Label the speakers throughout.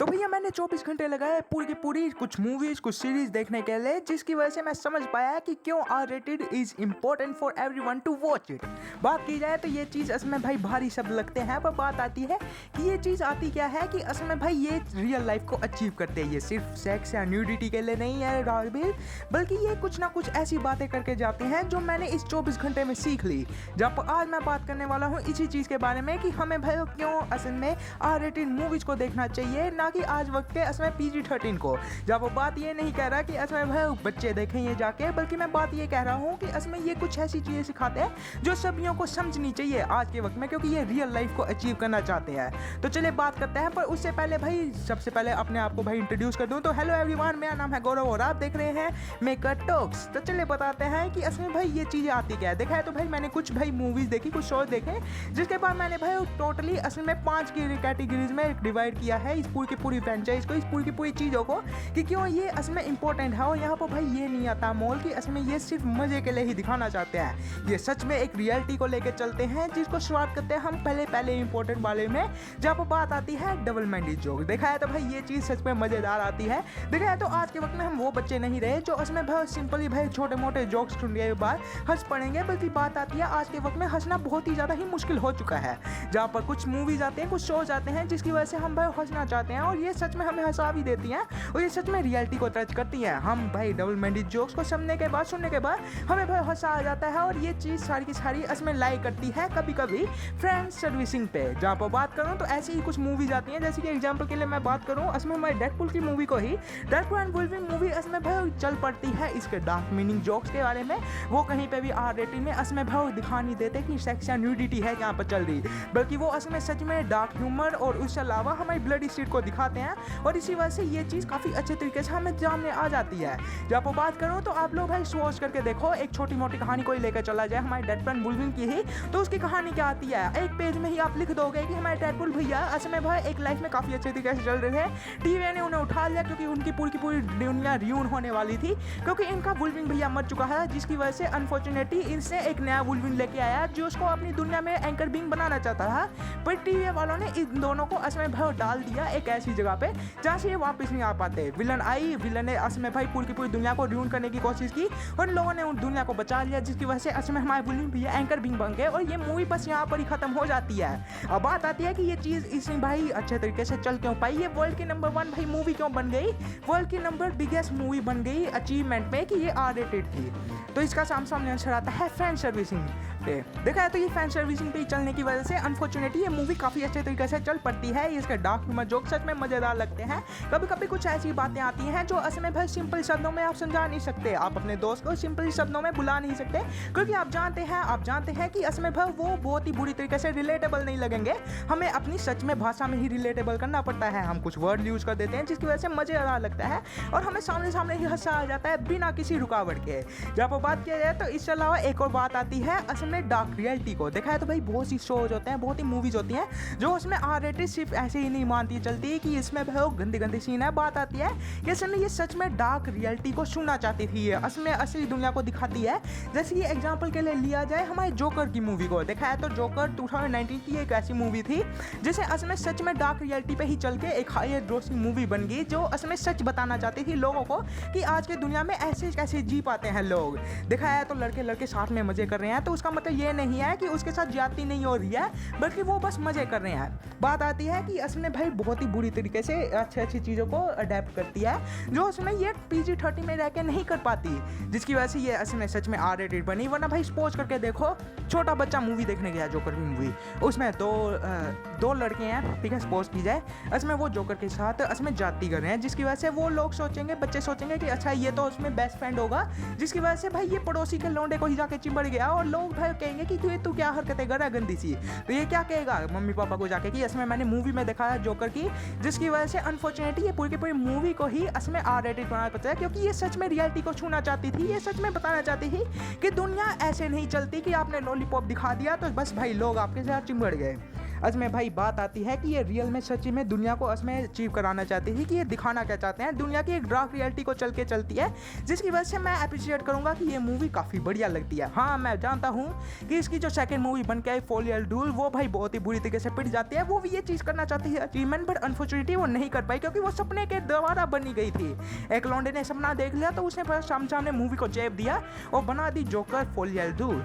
Speaker 1: तो भैया मैंने 24 घंटे लगाए पूरी की पूरी कुछ मूवीज कुछ सीरीज देखने के लिए, जिसकी वजह से मैं समझ पाया कि क्यों R rated is important for everyone to watch it. बात की जाए तो ये चीज़ असल में भाई भारी शब्द लगते हैं, पर बात आती है कि ये चीज़ आती क्या है कि असल में भाई ये रियल लाइफ को अचीव करते हैं। ये सिर्फ सेक्स या न्यूडिटी के लिए नहीं है राजवीर, बल्कि ये कुछ ना कुछ ऐसी बातें करके जाते हैं जो मैंने इस 24 घंटे में सीख ली। जब आज मैं बात करने वाला हूँ इसी चीज़ के बारे में कि हमें भाई क्यों असल में आर रेटेड मूवीज़ को देखना चाहिए, ना कि आज वक्त के असल में PG-13 को। जब वो बात ये नहीं कह रहा कि असल में भाई बच्चे देखें ये जाके, बल्कि मैं बात ये कह रहा हूँ कि असल में ये कुछ ऐसी चीज़ें सिखाते हैं जो सभी को समझनी चाहिए आज के वक्त में, क्योंकि ये रियल लाइफ को अचीव करना चाहते हैं। तो चलिए बात करते हैं, पर उससे पहले भाई सबसे पहले अपने आप को भाई इंट्रोड्यूस कर दूं। तो हेलो एवरीवन, मेरा नाम है गौरव और आप देख रहे हैं मेकर टॉक्स। तो चलिए बताते हैं कि असल में भाई ये चीज़ें आती क्या है। देखा है तो भाई मैंने कुछ भाई मूवीज़ देखी, कुछ शोज देखे, जिसके बाद मैंने भाई टोटली असल में 5 की कैटेगरीज में डिवाइड किया है इस पूरी की पूरी फ्रेंचाइज को, इस पूरी की पूरी चीज़ों को, कि क्यों ये असल में इंपॉर्टेंट है। और यहाँ पर भाई ये नहीं आता मोल कि असल में ये सिर्फ मजे के लिए ही दिखाना चाहते हैं, ये सच में एक रियलिटी को लेकर चलते हैं, जिसको शुरुआत करते हैं हम पहले इंपॉर्टेंट वाले में, जहाँ पर बात आती है डबल माइंडेड जोक। देखा है तो भाई ये चीज़ सच में मज़ेदार आती है। देखा है तो आज के वक्त में हम वो बच्चे नहीं रहे जो असल में भाई सिंपली भाई छोटे मोटे जोक्स सुनने के बाद हंस पड़ेंगे, बल्कि बात आती है आज के वक्त में हंसना बहुत ही ज़्यादा ही मुश्किल हो चुका है। जहाँ पर कुछ मूवीज आते हैं, कुछ शोज आते हैं, जिसकी वजह से हम भाई हंसना चाहते हैं और ये सच में हमें हंसा भी देती हैं और ये सच में रियलिटी को टच करती है। हम भाई डबल माइंडेड जोक्स को सुनने के बाद हमें भाई हंसा आ जाता है और ये चीज़ सारी की सारी असमें लाइक करती है कभी कभी फ्रेंड सर्विसिंग पे। जहाँ पर बात करूँ तो ऐसी ही कुछ मूवीज आती हैं, जैसे कि एग्जाम्पल के लिए मैं बात करूँ असमें हमारे डेडपूल की मूवी को ही, डेडपूल एंड वुल्वरीन मूवी असमें भाई चल पड़ती है इसके डार्क मीनिंग जोक्स के बारे में। वो कहीं पे भी आर रेटिंग में असमें भाई दिखा नहीं देते कि सेक्स या न्यूडिटी है यहाँ पर चल रही, बल्कि वो असमें सच में डार्क ह्यूमर और उसके अलावा हमारी ब्लडी स्ट्रीट को दिखाते हैं और इसी वजह से ये चीज़ काफ़ी अच्छे तरीके से हमें सामने आ जाती है। जब बात करूँ तो आप लोग भाई सोच करके देखो, एक छोटी मोटी कहानी कोई लेकर चला जाए हमारे डेडपूल एंड वुल्वरीन की ही, तो उसकी कहानी क्या आती है, एक पेज में ही आप लिख दोगे कि हमारे डेडपूल भैया असल में भाई एक लाइफ में काफ़ी अच्छे तरीके से चल रहे थे, टीवी ने उन्हें उठा लिया क्योंकि उनकी पूरी की पूरी दुनिया रियून होने वाली थी, क्योंकि इनका वुल्वरीन भैया मर चुका है, जिसकी वजह से अनफॉर्चुनेटली इनसे एक नया वुल्वरीन लेके आया जो उसको अपनी दुनिया में एंकर बीइंग बनाना चाहता था। पर टीवी वालों ने इन दोनों को असल में भाई डाल दिया एक ऐसी जगह पे जहाँ से ये वापस नहीं आ पाते। विलन आई, विलन ने असल में भाई पूरी की पूरी दुनिया को रियून करने की कोशिश की और इन लोगों ने उन दुनिया को बचा लिया, जिसकी वजह से असल में हमारे वुल्वरीन भैया एंकर बीइंग बन गए और ये मूवी बस यहाँ पर ही खत्म हो जाती है। अब बात आती है कि ये चीज़ इसमें भाई अच्छे तरीके से चल क्यों पाई, ये वर्ल्ड की नंबर 1 भाई मूवी क्यों बन गई, वर्ल्ड की नंबर बिगेस्ट मूवी बन गई अचीवमेंट में, कि ये आर रेटेड थी। तो इसका सामने आंसर आता है फैन सर्विसिंग पे। देखा है तो ये फैन सर्विसिंग पे चलने की वजह से अनफॉर्चुनेटली ये मूवी काफ़ी अच्छे तरीके से चल पड़ती है। इसके डार्क ह्यूमर जोक सच में मज़ेदार लगते हैं। कभी कभी कुछ ऐसी बातें आती हैं जो असल में भाई सिंपल शब्दों में आप समझा नहीं सकते, आप अपने दोस्त को सिंपल शब्दों में बुला नहीं सकते, क्योंकि आप जानते हैं कि असल में भाई वो बहुत ही बुरी तरीके से रिलेटेबल नहीं लगेंगे। हमें अपनी सच में भाषा में ही रिलेटेबल करना पड़ता है, हम कुछ वर्ड यूज़ कर देते हैं जिसकी वजह से मज़ेदार लगता है और हमें सामने ही हंसा आ जाता है बिना किसी रुकावट के। जब बात किया जाए तो इसके अलावा एक और बात आती है असल में डार्क रियलिटी को। देखा है तो भाई बहुत सी शोज होते हैं, बहुत ही मूवीज होती हैं जो उसमें आर रेटेड सिर्फ ऐसे ही नहीं मानती चलती कि इसमें भाई गंदी सीन है। बात आती है कि असल में ये सच में डार्क रियलिटी को सुनना चाहती थी, ये असल में असली दुनिया को दिखाती है। जैसे कि एग्जाम्पल के लिए लिया जाए हमारे जोकर की मूवी को। देखा है तो जोकर 2019 की एक ऐसी मूवी थी जिसे असल में सच में डार्क रियलिटी पे ही चल के एक हाई ग्रोसिंग मूवी बन गई, जो असल में सच बताना चाहती थी लोगों को कि आज के दुनिया में ऐसे कैसे जी पाते हैं लोग। देखा है तो लड़के साथ में मजे कर रहे हैं, तो उसका मतलब ये नहीं है कि उसके साथ ज्यादती नहीं हो रही है, बल्कि वो बस मजे कर रहे हैं। बात आती है कि असल में भाई बहुत ही बुरी तरीके से अच्छी चीज़ों को अडेप्ट करती है जो उसमें ये PG-13 में रह के नहीं कर पाती, जिसकी वजह से ये असल में सच में आर रेटेड बनी। वरना भाई सपोज करके देखो, छोटा बच्चा मूवी देखने गया जोकर की मूवी, उसमें दो लड़के हैं, ठीक है, सपोज की जाए उसमें वो जोकर के साथ उसमें जाती कर रहे हैं, जिसकी वजह से वो लोग सोचेंगे, बच्चे सोचेंगे कि अच्छा ये तो उसमें बेस्ट फ्रेंड होगा, जिसकी वजह से भाई ये पड़ोसी के लौंडे को ही जाके चिंबड़ गया और लोग भाई कहेंगे कि तू क्या हरकतें कर रहा है गंदी सी। तो ये क्या कहेगा मम्मी पापा को जाके कि इसमें मैंने मूवी में देखा है जोकर की, जिसकी वजह से अनफॉर्चुनेटली ये पूरी की पूरी मूवी को ही असमें आर रेटेड बनाना पड़ता है, क्योंकि ये सच में रियलिटी को छूना चाहती थी, ये सच में बताना चाहती थी कि दुनिया ऐसे नहीं चलती कि आपने लॉलीपॉप दिखा दिया तो बस भाई लोग आपके साथ चिंबड़ गए। असमें भाई बात आती है कि ये रियल में सच्ची में दुनिया को असमें अचीव कराना चाहती थी कि ये दिखाना क्या चाहते हैं, दुनिया की एक डार्क रियलिटी को चल के चलती है, जिसकी वजह से मैं अप्रिशिएट करूंगा कि ये मूवी काफ़ी बढ़िया लगती है। हाँ, मैं जानता हूँ कि इसकी जो सेकंड मूवी बन के आई फोलियल डूल, वो भाई बहुत ही बुरी तरीके से पिट जाती है। वो भी ये चीज़ करना चाहती है अचीवमेंट, बट अनफॉर्चुनेटली वो नहीं कर पाई क्योंकि वो सपने के द्वारा बनी गई थी। एक लौंडे ने सपना देख लिया तो उसने सामने मूवी को चेप दिया और बना दी जोकर फोलियल डूल।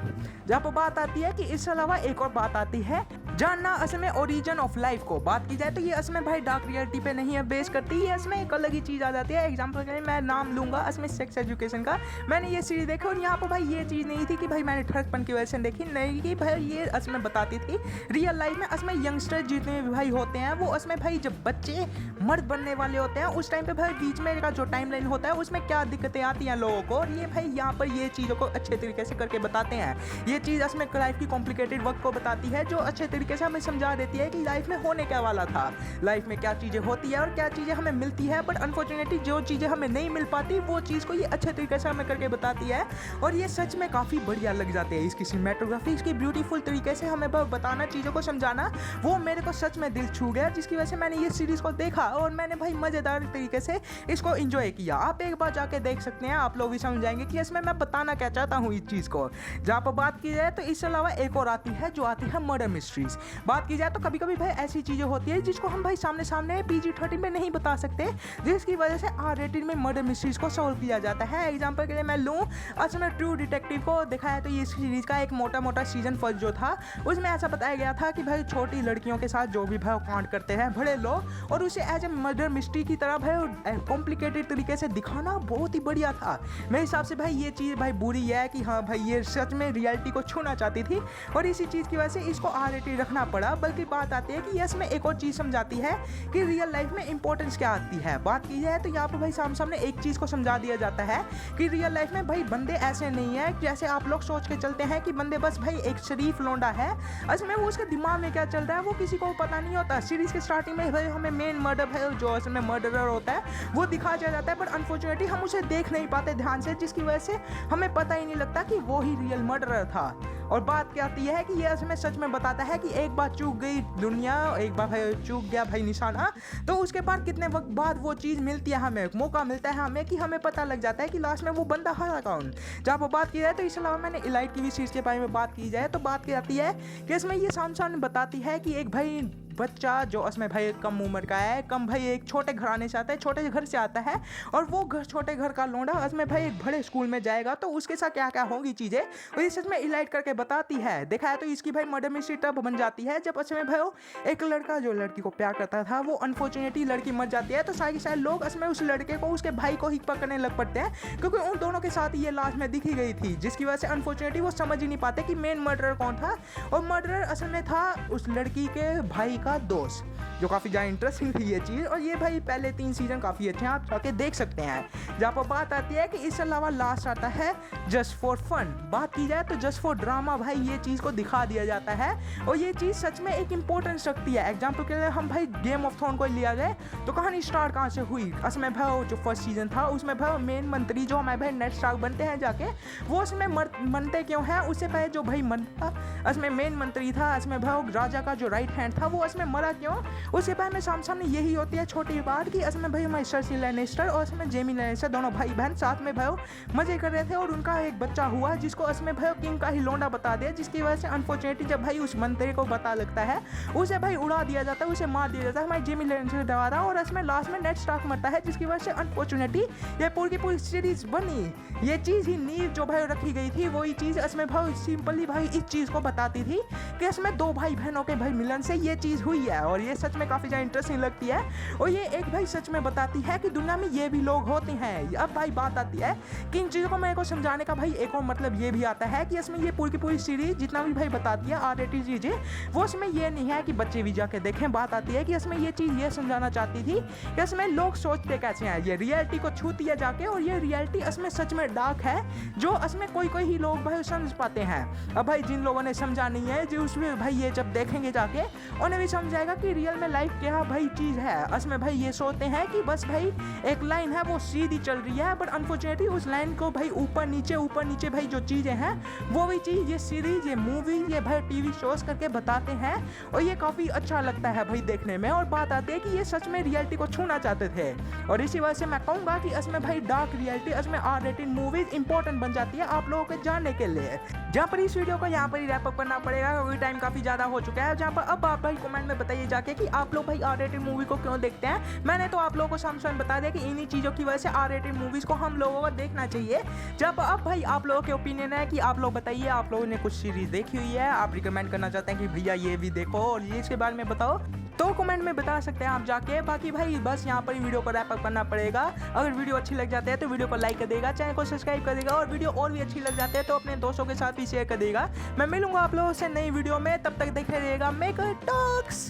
Speaker 1: जहाँ पर बात आती है कि इसके अलावा एक और बात आती है जानना असल में ओरिजिन ऑफ लाइफ को बात की जाए तो ये असमें भाई डार्क रियलिटी पे नहीं है बेस करती, ये असमें एक अलग ही चीज़ आ जाती है। एग्जाम्पल के लिए मैं नाम लूँगा असमें सेक्स एजुकेशन का। मैंने ये सीरीज देखी और यहाँ पर भाई ये चीज़ नहीं थी कि भाई मैंने ठरकपन की वजह से देखी, नहीं कि भाई ये असमें बताती थी रियल लाइफ में असमें यंगस्टर जितने भी भाई होते हैं वो असमें भाई जब बच्चे मर्द बनने वाले होते हैं उस टाइम पे भाई बीच में का जो टाइम लाइन होता है उसमें क्या दिक्कतें आती हैं लोगों को, और ये भाई यहाँ पर ये चीज़ों को अच्छे तरीके से करके बताते हैं। ये चीज़ असमें लाइफ की कॉम्प्लिकेटेड वर्क को बताती है जो अच्छे तरीके से हमें समझा देती है कि लाइफ में होने क्या वाला था, लाइफ में क्या चीज़ें होती है और क्या चीज़ें हमें मिलती है, बट अनफॉर्चुनेटली जो चीज़ें हमें नहीं मिल पाती वो चीज़ को ये अच्छे तरीके से हमें करके बताती है और ये सच में काफ़ी बढ़िया लग जाती है। इसकी सिनेमेटोग्राफी, इसकी ब्यूटीफुल तरीके से हमें बताना, चीज़ों को समझाना, वो मेरे को सच में दिल छू गया, जिसकी वजह से मैंने ये सीरीज़ को देखा और मैंने भाई मज़ेदार तरीके से इसको एंजॉय किया। आप एक बार जाके देख सकते हैं, आप लोग भी समझ जाएंगे कि इसमें मैं बताना क्या चाहता हूँ इस चीज़ को। जहाँ पर बात की जाए तो इसके अलावा एक और आती है जो आती है मर्डर मिस्ट्रीज। बात की जाए तो कभी कभी भाई ऐसी चीज़ें होती है जिसको हम भाई सामने PG-13 में नहीं बता सकते, जिसकी वजह से R-rated में मर्डर मिस्ट्रीज को सॉल्व किया जाता है। एग्जाम्पल के लिए मैं लूँ, असल में ट्रू डिटेक्टिव को दिखाया तो ये सीरीज का एक मोटा सीजन फर्स्ट जो था उसमें ऐसा बताया गया था कि भाई छोटी लड़कियों के साथ जो भी भाई कांड करते हैं बड़े लोग, और उसे एज ए मर्डर मिस्ट्री की तरह भाई कॉम्प्लिकेटेड तरीके से दिखाना बहुत ही बढ़िया था। मेरे हिसाब से भाई ये चीज़ भाई बुरी है कि हाँ भाई ये सच में रियलिटी को छूना चाहती थी और इसी चीज़ की वजह से इसको R-rated रखना पड़ा। बल्कि बात आती है कि इसमें एक और चीज़ समझाती है कि रियल लाइफ में इंपॉर्टेंस क्या आती है। बात की जाए तो यहाँ पर भाई सामने एक चीज़ को समझा दिया जाता है कि रियल लाइफ में भाई बंदे ऐसे नहीं है जैसे आप लोग सोच के चलते हैं कि बंदे बस भाई एक शरीफ लौंडा है, असमें वो उसके दिमाग में क्या चल रहा है वो किसी को पता नहीं होता। सीरीज के स्टार्टिंग में भाई हमें मेन मर्डर भाई जो असमें मर्डरर होता है वो दिखाया जाता है, बट अनफॉर्चुनेटली हम उसे देख नहीं पाते ध्यान से, जिसकी वजह से हमें पता ही नहीं लगता कि वो ही रियल मर्डरर था। और बात क्या आती है कि ये असमें सच में बताता है कि एक बार चूक गई दुनिया, एक बार भाई चूक गया भाई निशाना, तो उसके बाद कितने वक्त बाद वो चीज़ मिलती है, हमें मौका मिलता है हमें कि हमें पता लग जाता है कि लास्ट में वो बंदा है कौन। जब वो बात की जाए तो इसके अलावा मैंने इलाइट की भी सीरीज के बारे में बात की जाए तो बात की जाती है कि इसमें ये सामने बताती है कि एक भाई बच्चा जो उसमें भाई कम उम्र का है, कम भाई एक छोटे घराने से आता है, छोटे घर से आता है, और वो छोटे घर का लौंडा उसमें भाई एक बड़े स्कूल में जाएगा तो उसके साथ क्या क्या होंगी चीज़ें और ये सच में इलाइट करके बताती है। देखा है तो इसकी भाई मर्डर मिस्ट्री तब बन जाती है जब उसमें भाई एक लड़का जो लड़की को प्यार करता था वो अनफॉर्चुनेटली लड़की मर जाती है, तो सारे लोग उसमें उस लड़के को उसके भाई को ही पकड़ने लग पड़ते हैं क्योंकि उन दोनों के साथ ये लास्ट में दिखी गई थी, जिसकी वजह से अनफॉर्चुनेटली वो समझ ही नहीं पाते कि मेन मर्डरर कौन था, और मर्डरर असल में था उस लड़की के भाई का दोस्त, जो काफ़ी ज़्यादा इंटरेस्टिंग थी ये चीज़। और ये भाई पहले 3 सीजन काफ़ी अच्छे हैं, आप जाके देख सकते हैं। जहाँ पर बात आती है कि इसके अलावा लास्ट आता है जस्ट फॉर फन। बात की जाए तो जस्ट फॉर ड्रामा भाई ये चीज़ को दिखा दिया जाता है और ये चीज़ सच में एक इंपॉर्टेंस रखती है। एग्जाम्पल के लिए हम भाई गेम ऑफ थ्रोन को लिया जाए तो कहानी स्टार्ट कहाँ से हुई, उसमें भाई जो फर्स्ट सीजन था उसमें भाई मेन मंत्री जो हमारे भाई नेड स्टार्क बनते हैं जाके, वो उसमें मनते क्यों हैं, उससे पहले जो भाई मनता उसमें मेन मंत्री था, उसमें भाई राजा का जो राइट हैंड था वो उसमें मरा क्यों, उसके बाद में सामने यही होती है छोटी बात कि इसमें भाई हमारे सर्सी लैनिस्टर और इसमें जेमी लैनिस्टर दोनों भाई बहन साथ में भाई मजे कर रहे थे और उनका एक बच्चा हुआ जिसको इसमें भाई किंग का ही लौंडा बता दिया, जिसकी वजह से अनफॉर्चुनेटली जब भाई उस मंत्री को पता लगता है उसे भाई उड़ा दिया जाता है, उसे मार दिया जाता है हमारे जेमी लैनिस्टर द्वारा, और इसमें लास्ट में नेड स्टार्क मरता है, जिसकी वजह से अनफॉर्चुनेटली ये पूरी की पूरी सीरीज बनी। ये चीज़ ही नींव जो भाई रखी गई थी वही चीज़ इसमें भाई सिंपली भाई इस चीज़ को बताती थी कि इसमें 2 भाई बहनों के भाई मिलन से ये चीज़ हुई है, और ये सच में काफ़ी ज़्यादा इंटरेस्टिंग लगती है। और ये एक भाई सच में बताती है कि दुनिया में ये भी लोग होते हैं। अब भाई बात आती है कि इन चीज़ों को मेरे को समझाने का भाई एक और मतलब ये भी आता है कि इसमें ये पूरी की पूरी सीरीज जितना भी भाई बताती है R-rated चीज़ें, वो इसमें ये नहीं है कि बच्चे भी जाके देखें। बात आती है कि इसमें ये चीज़ ये समझाना चाहती थी कि इसमें लोग सोचते कैसे हैं, ये रियलिटी को छूती है जाके, और ये रियलिटी इसमें सच में डार्क है जो इसमें कोई ही लोग भाई समझ पाते हैं। अब भाई जिन लोगों ने समझा नहीं है जो उसमें भाई ये जब देखेंगे जाके उन्हें भी समझ जाएगा कि रियल में लाइफ क्या भाई चीज़ है। उसमें भाई ये सोचते हैं कि बस भाई एक लाइन है वो सीधी चल रही है, बट अनफॉर्चुनेटली उस लाइन को भाई ऊपर नीचे भाई जो चीज़ें हैं वो भी चीज़ ये सीरीज, ये मूवी, ये भाई टीवी शोज करके बताते हैं और ये काफ़ी अच्छा लगता है भाई देखने में। और बात आती है कि ये सच में रियलिटी को छूना चाहते थे और इसी वजह से मैं कहूँगा कि इसमें भाई डार्क रियलिटी, इसमें R-rated मूवीज इंपॉर्टेंट बन जाती है आप लोगों के जानने के लिए। जहाँ पर इस वीडियो को यहाँ पर ही रैप अप करना पड़ेगा क्योंकि टाइम काफ़ी ज़्यादा हो चुका है। जहाँ पर अब आप भाई कमेंट में बताइए जाके कि आप लोग भाई R-rated मूवी को क्यों देखते हैं। मैंने तो आप लोगों को सामने बता दिया कि इन्हीं चीज़ों की वजह से R-rated मूवीज़ को हम लोगों को देखना चाहिए। जब अब भाई आप लोगों के ओपिनियन है कि आप लोग बताइए आप लोगों ने कुछ सीरीज़ देखी हुई है, आप रिकमेंड करना चाहते हैं कि भैया ये भी देखो और ये इसके बारे में बताओ, तो कमेंट में बता सकते हैं आप जाके। बाकी भाई बस यहाँ पर ही वीडियो को रैप अप करना पड़ेगा। अगर वीडियो अच्छी लग जाती है तो वीडियो को लाइक कर देगा, चैनल को सब्सक्राइब कर देगा और वीडियो और भी अच्छी लग जाती है तो अपने दोस्तों के साथ भी शेयर कर देगा। मैं मिलूंगा आप लोगों से नई वीडियो में, तब तक देखते रहिएगा मेकर टॉक्स।